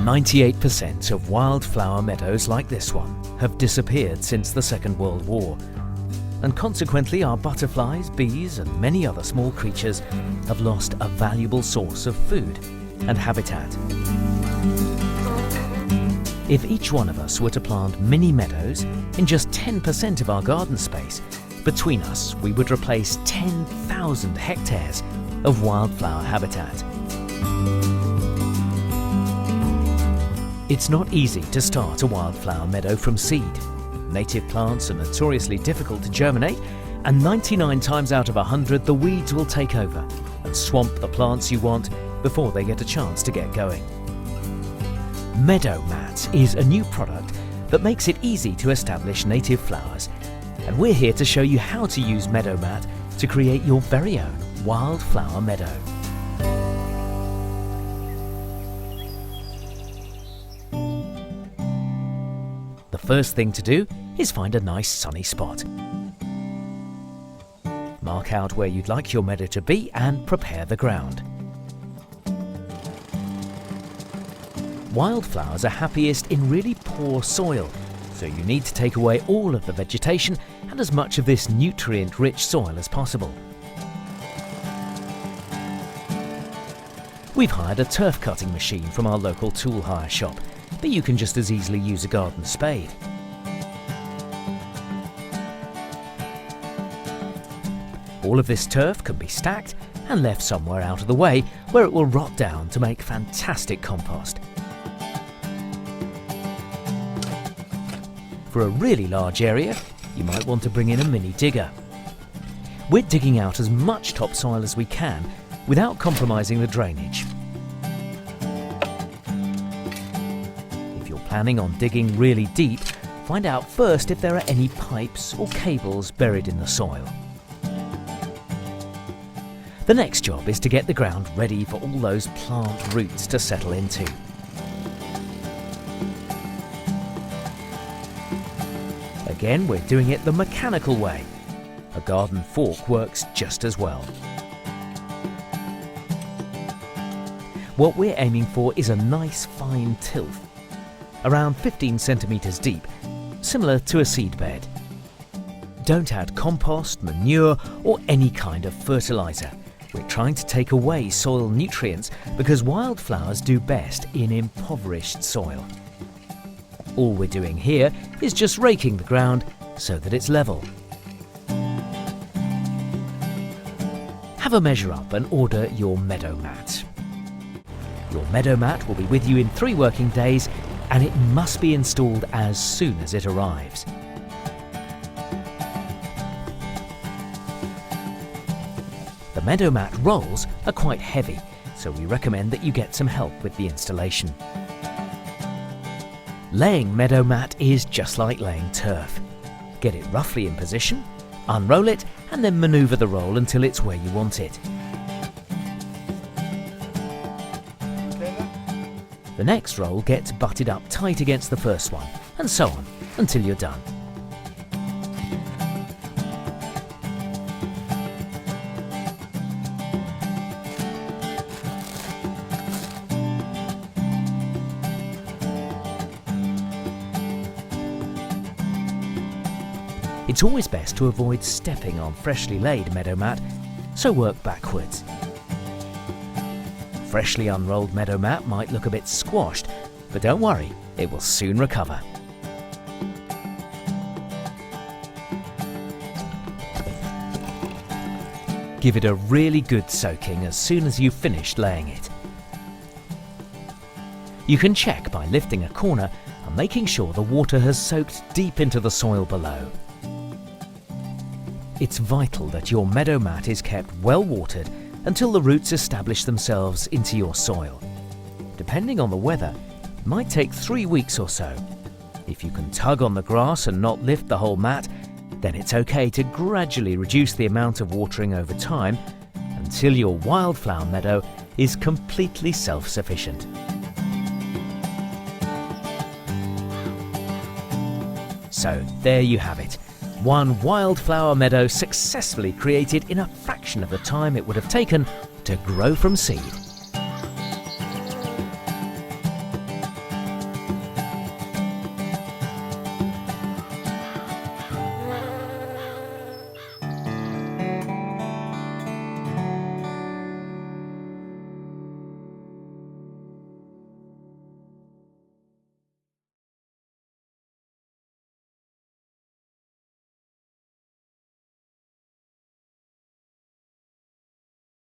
98% of wildflower meadows like this one have disappeared since the Second World War, and consequently our butterflies, bees and many other small creatures have lost a valuable source of food and habitat. If each one of us were to plant mini meadows in just 10% of our garden space, between us we would replace 10,000 hectares of wildflower habitat. It's not easy to start a wildflower meadow from seed. Native plants are notoriously difficult to germinate, and 99 times out of 100 the weeds will take over and swamp the plants you want before they get a chance to get going. MeadowMat is a new product that makes it easy to establish native flowers, and we're here to show you how to use MeadowMat to create your very own wildflower meadow. The first thing to do is find a nice sunny spot. Mark out where you'd like your meadow to be and prepare the ground. Wildflowers are happiest in really poor soil, so you need to take away all of the vegetation and as much of this nutrient-rich soil as possible. We've hired a turf cutting machine from our local tool hire shop, but you can just as easily use a garden spade. All of this turf can be stacked and left somewhere out of the way where it will rot down to make fantastic compost. For a really large area, you might want to bring in a mini digger. We're digging out as much topsoil as we can without compromising the drainage. If you're planning on digging really deep, find out first if there are any pipes or cables buried in the soil. The next job is to get the ground ready for all those plant roots to settle into. Again, we're doing it the mechanical way. A garden fork works just as well. What we're aiming for is a nice fine tilth, around 15 centimetres deep, similar to a seed bed. Don't add compost, manure or any kind of fertiliser. We're trying to take away soil nutrients because wildflowers do best in impoverished soil. All we're doing here is just raking the ground so that it's level. Have a measure up and order your MeadowMat. Your MeadowMat will be with you in 3 working days, and it must be installed as soon as it arrives. The MeadowMat rolls are quite heavy, so we recommend that you get some help with the installation. Laying MeadowMat is just like laying turf. Get it roughly in position, unroll it, and then manoeuvre the roll until it's where you want it. The next roll gets butted up tight against the first one, and so on, until you're done. It's always best to avoid stepping on freshly laid MeadowMat, so work backwards. Freshly unrolled MeadowMat might look a bit squashed, but don't worry, it will soon recover. Give it a really good soaking as soon as you've finished laying it. You can check by lifting a corner and making sure the water has soaked deep into the soil below. It's vital that your MeadowMat is kept well watered until the roots establish themselves into your soil. Depending on the weather, it might take 3 weeks or so. If you can tug on the grass and not lift the whole mat, then it's okay to gradually reduce the amount of watering over time until your wildflower meadow is completely self-sufficient. So there you have it. One wildflower meadow successfully created in a fraction of the time it would have taken to grow from seed.